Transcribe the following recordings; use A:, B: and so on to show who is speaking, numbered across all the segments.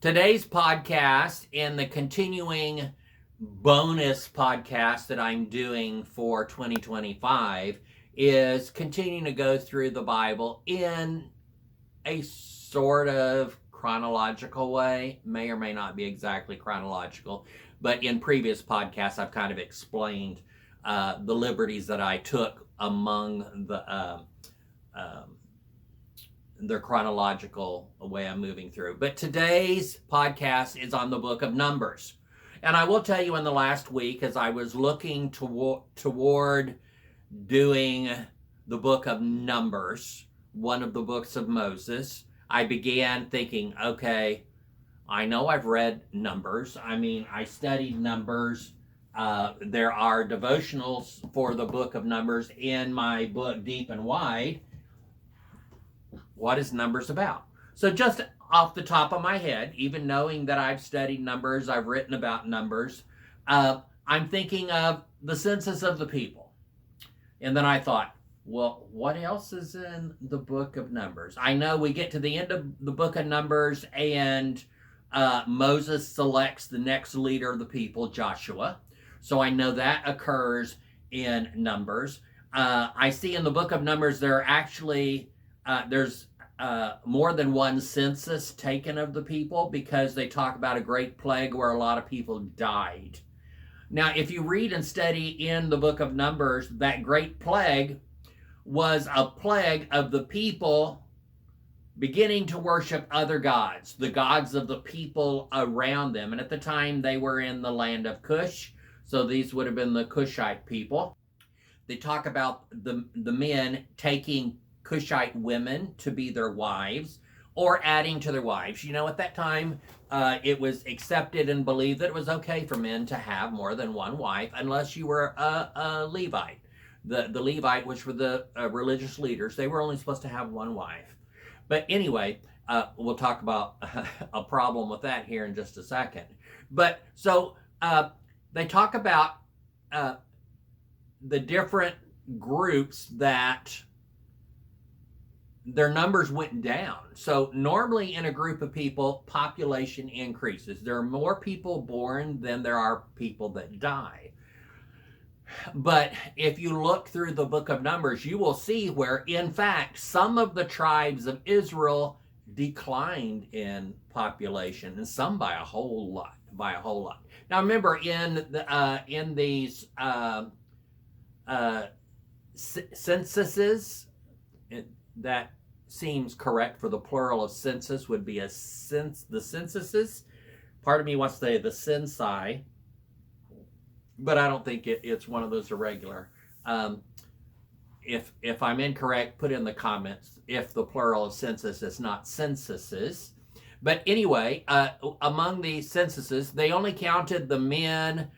A: Today's podcast and the continuing bonus podcast that I'm doing for 2025 is continuing to go through the Bible in a sort of chronological way. May or may not be exactly chronological, but in previous podcasts, I've kind of explained the liberties that I took among the chronological way I'm moving through. But today's podcast is on the book of Numbers. And I will tell you, in the last week, as I was looking toward doing the book of Numbers, one of the books of Moses, I began thinking, okay, I know I've read Numbers. I mean, I studied Numbers. There are devotionals for the book of Numbers in my book, Deep and Wide. What is Numbers about? So just off the top of my head, even knowing that I've studied Numbers, I've written about Numbers, I'm thinking of the census of the people. And then I thought, well, what else is in the book of Numbers? I know we get to the end of the book of Numbers and Moses selects the next leader of the people, Joshua. So I know that occurs in Numbers. I see in the book of Numbers there are actually there's more than one census taken of the people, because they talk about a great plague where a lot of people died. Now, if you read and study in the book of Numbers, that great plague was a plague of the people beginning to worship other gods, the gods of the people around them. And at the time, they were in the land of Cush, so these would have been the Cushite people. They talk about the men taking Cushite women to be their wives, or adding to their wives. You know, at that time, it was accepted and believed that it was okay for men to have more than one wife, unless you were a Levite. The Levite, which were the religious leaders, they were only supposed to have one wife. But anyway, we'll talk about a problem with that here in just a second. But so they talk about the different groups that their numbers went down. So normally in a group of people, population increases. There are more people born than there are people that die. But if you look through the book of Numbers, you will see where, in fact, some of the tribes of Israel declined in population, and some by a whole lot. Now remember, in these censuses, that seems correct for the plural of census would be the censuses. Part of me wants to say the censi, but I don't think it's one of those irregular. If I'm incorrect, put in the comments if the plural of census is not censuses. But anyway, among the censuses, they only counted the men,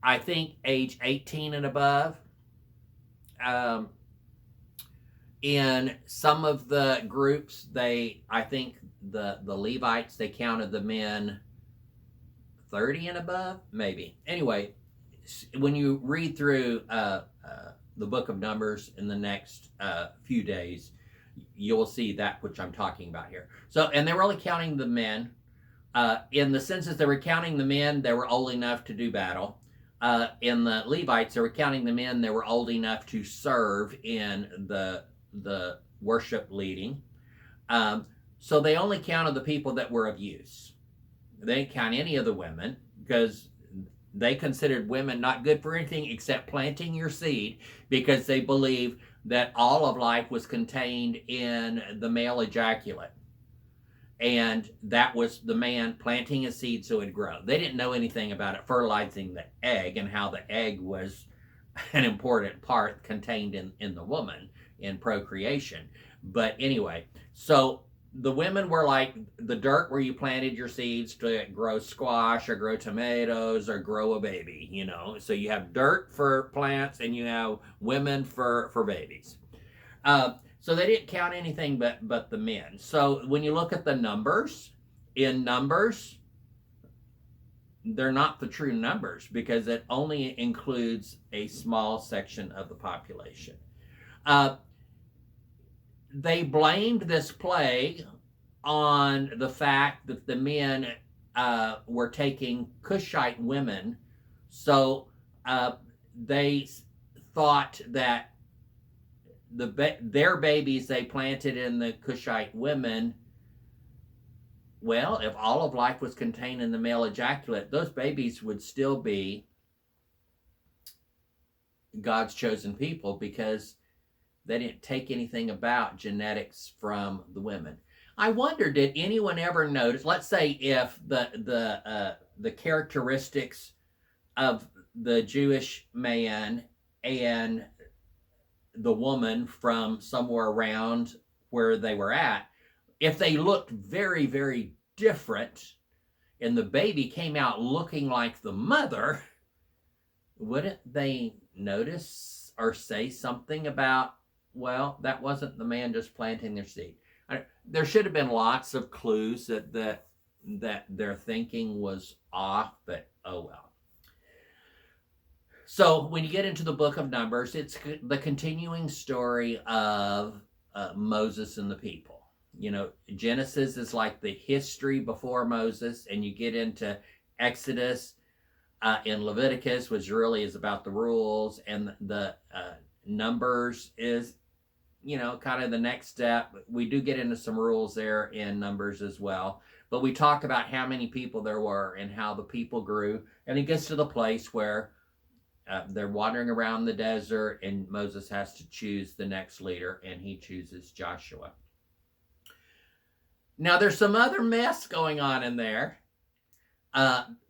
A: I think, age 18 and above. In some of the groups, I think the Levites, they counted the men 30 and above, maybe. Anyway, when you read through the book of Numbers in the next few days, you'll see that which I'm talking about here. So, and they were only counting the men. In the census, they were counting the men that were old enough to do battle. In the Levites, they were counting the men that were old enough to serve in the worship leading. So they only counted the people that were of use. They didn't count any of the women, because they considered women not good for anything except planting your seed, because they believed that all of life was contained in the male ejaculate. And that was the man planting a seed so it'd grow. They didn't know anything about it fertilizing the egg, and how the egg was an important part contained in the woman in procreation. But anyway, so the women were like the dirt where you planted your seeds to grow squash or grow tomatoes or grow a baby, you know. So you have dirt for plants and you have women for babies. So they didn't count anything but the men. So when you look at the numbers, in Numbers, they're not the true numbers, because it only includes a small section of the population. They blamed this plague on the fact that the men were taking Cushite women. So they thought that their babies they planted in the Cushite women, well, if all of life was contained in the male ejaculate, those babies would still be God's chosen people because they didn't take anything about genetics from the women. I wonder, did anyone ever notice? Let's say if the characteristics of the Jewish man and the woman from somewhere around where they were at, if they looked very, very different, and the baby came out looking like the mother, wouldn't they notice or say something about, well, that wasn't the man just planting their seed? There should have been lots of clues that their thinking was off, but oh well. So when you get into the book of Numbers, it's the continuing story of Moses and the people. You know, Genesis is like the history before Moses, and you get into Exodus in Leviticus, which really is about the rules, and the Numbers is, you know, kind of the next step. We do get into some rules there in Numbers as well, but we talk about how many people there were and how the people grew, and it gets to the place where they're wandering around the desert, and Moses has to choose the next leader, and he chooses Joshua. Now, there's some other mess going on in there.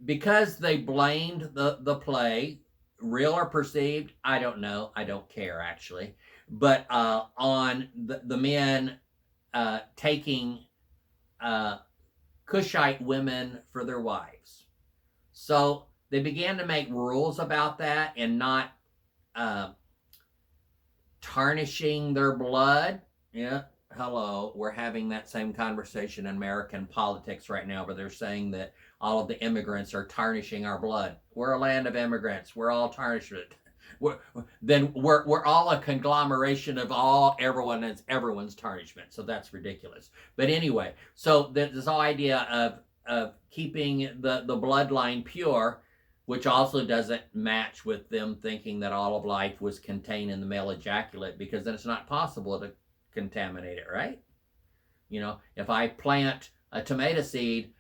A: Because they blamed the play, real or perceived, I don't know. I don't care, actually. But on the men taking Cushite women for their wives. So they began to make rules about that and not tarnishing their blood. Yeah, hello. We're having that same conversation in American politics right now, where they're saying that all of the immigrants are tarnishing our blood. We're a land of immigrants. We're all tarnished. We're all a conglomeration of everyone's tarnishment. So that's ridiculous. But anyway, so this whole idea of keeping the bloodline pure, which also doesn't match with them thinking that all of life was contained in the male ejaculate, because then it's not possible to contaminate it, right? You know, if I plant a tomato seed,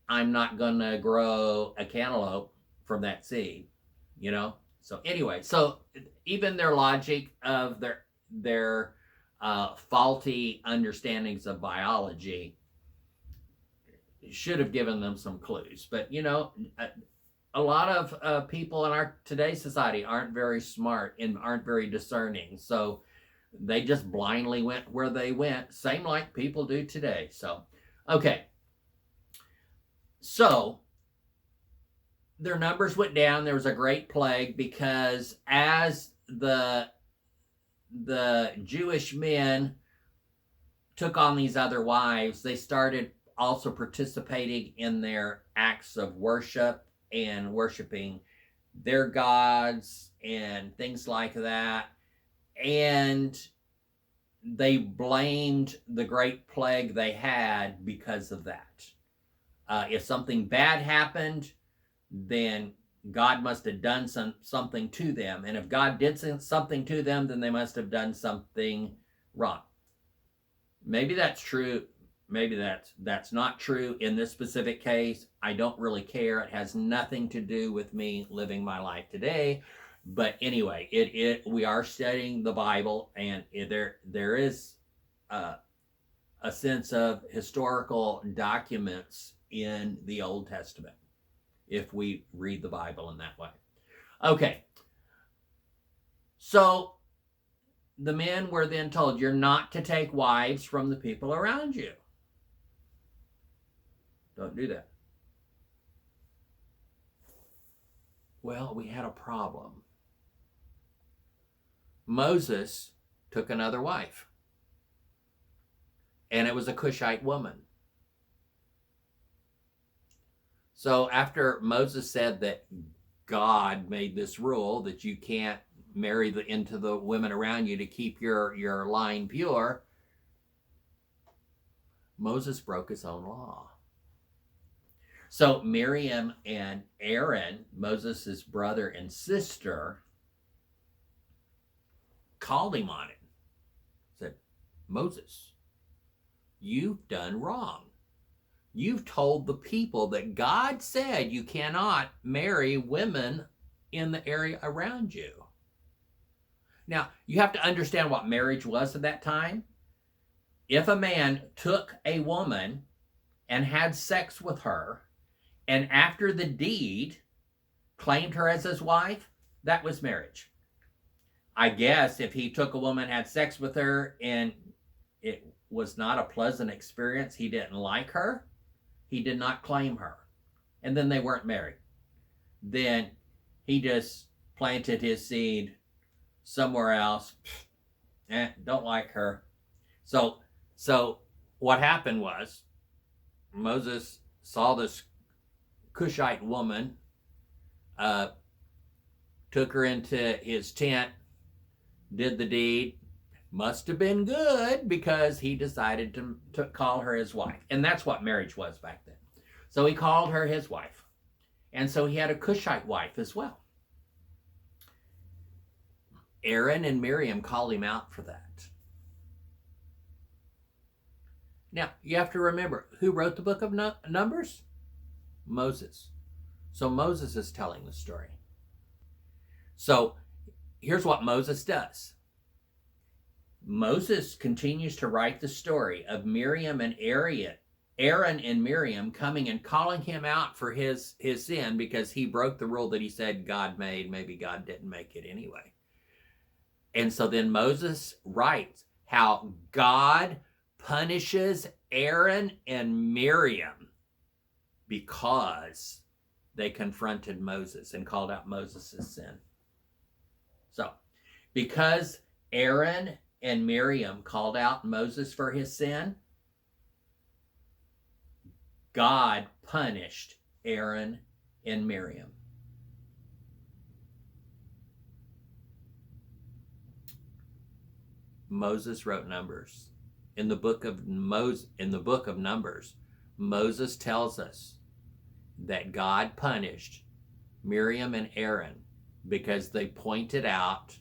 A: I'm not going to grow a cantaloupe from that seed, you know? So anyway, so even their logic of their faulty understandings of biology should have given them some clues. But, you know, a lot of people in our today's society aren't very smart and aren't very discerning. So they just blindly went where they went, same like people do today. So, okay. So their numbers went down. There was a great plague because as the Jewish men took on these other wives, they started also participating in their acts of worship and worshiping their gods and things like that. And they blamed the great plague they had because of that. If something bad happened, then God must have done something to them. And if God did something to them, then they must have done something wrong. Maybe that's true. Maybe that's not true in this specific case. I don't really care. It has nothing to do with me living my life today. But anyway, we are studying the Bible, and there is a sense of historical documents in the Old Testament if we read the Bible in that way. Okay. So the men were then told, you're not to take wives from the people around you. Don't do that. Well, we had a problem. Moses took another wife, and it was a Cushite woman. So after Moses said that God made this rule that you can't marry into the women around you to keep your line pure, Moses broke his own law. So Miriam and Aaron, Moses' brother and sister, called him on it. Said, Moses, you've done wrong. You've told the people that God said you cannot marry women in the area around you. Now, you have to understand what marriage was at that time. If a man took a woman and had sex with her, and after the deed claimed her as his wife, that was marriage. I guess if he took a woman, had sex with her, and it was not a pleasant experience, he didn't like her, he did not claim her, and then they weren't married, then he just planted his seed somewhere else. Don't like her. So what happened was, Moses saw this Cushite woman, took her into his tent, did the deed. Must have been good, because he decided to call her his wife. And that's what marriage was back then. So he called her his wife. And so he had a Cushite wife as well. Aaron and Miriam called him out for that. Now, you have to remember, who wrote the book of Numbers? Moses. So Moses is telling the story. So here's what Moses does. Moses continues to write the story of Miriam and Aaron and Miriam coming and calling him out for his sin, because he broke the rule that he said God made. Maybe God didn't make it anyway. And so then Moses writes how God punishes Aaron and Miriam because they confronted Moses and called out Moses' sin. So, because Aaron and Miriam called out Moses for his sin, God punished Aaron and Miriam. Moses wrote Numbers. In the book of Numbers, Moses tells us that God punished Miriam and Aaron because they pointed out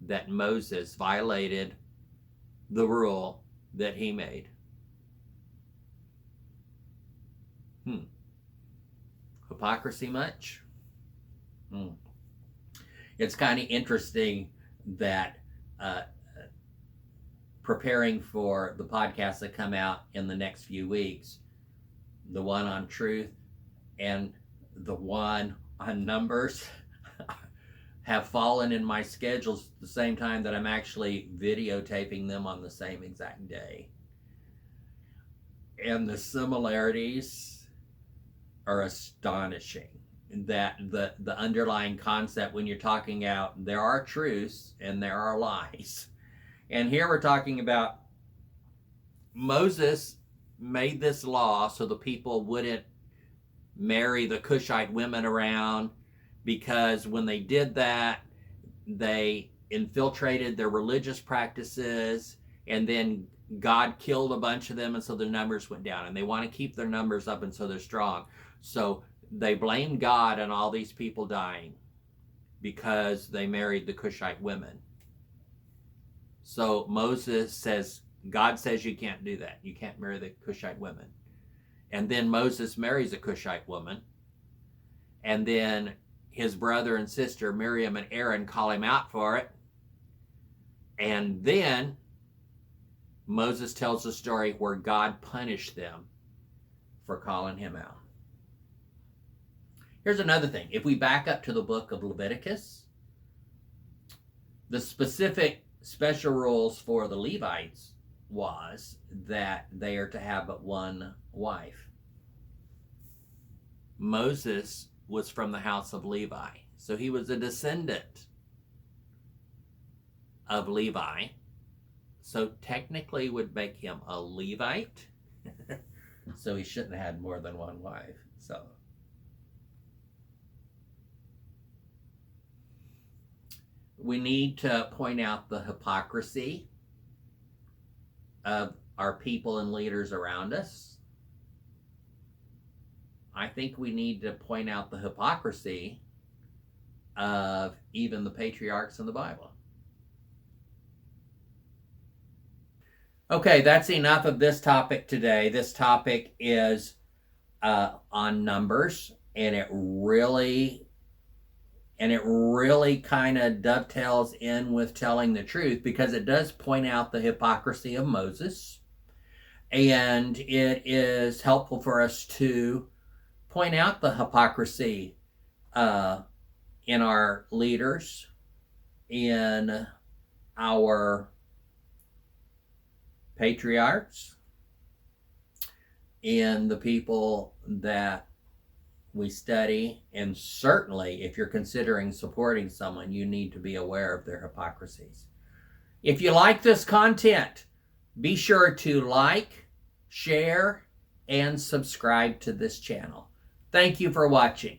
A: that Moses violated the rule that he made. Hypocrisy much? It's kind of interesting that preparing for the podcasts that come out in the next few weeks, the one on truth and the one on numbers have fallen in my schedules at the same time that I'm actually videotaping them on the same exact day. And the similarities are astonishing. That the underlying concept, when you're talking out, there are truths and there are lies. And here we're talking about Moses made this law so the people wouldn't marry the Cushite women around, because when they did that, they infiltrated their religious practices, and then God killed a bunch of them, and so their numbers went down. And they want to keep their numbers up, and so they're strong. So they blamed God on all these people dying because they married the Cushite women. So Moses says, God says you can't do that. You can't marry the Cushite women. And then Moses marries a Cushite woman. And then his brother and sister, Miriam and Aaron, call him out for it. And then Moses tells the story where God punished them for calling him out. Here's another thing. If we back up to the book of Leviticus, the special rules for the Levites was that they are to have but one wife. Moses was from the house of Levi, so he was a descendant of Levi, so technically would make him a Levite. So he shouldn't have had more than one wife. So we need to point out the hypocrisy of our people and leaders around us. I think we need to point out the hypocrisy of even the patriarchs in the Bible. Okay, that's enough of this topic today. This topic is on numbers, and it really kind of dovetails in with telling the truth, because it does point out the hypocrisy of Moses, and it is helpful for us to point out the hypocrisy in our leaders, in our patriarchs, in the people that we study, and certainly if you're considering supporting someone, you need to be aware of their hypocrisies. If you like this content, be sure to like, share, and subscribe to this channel. Thank you for watching.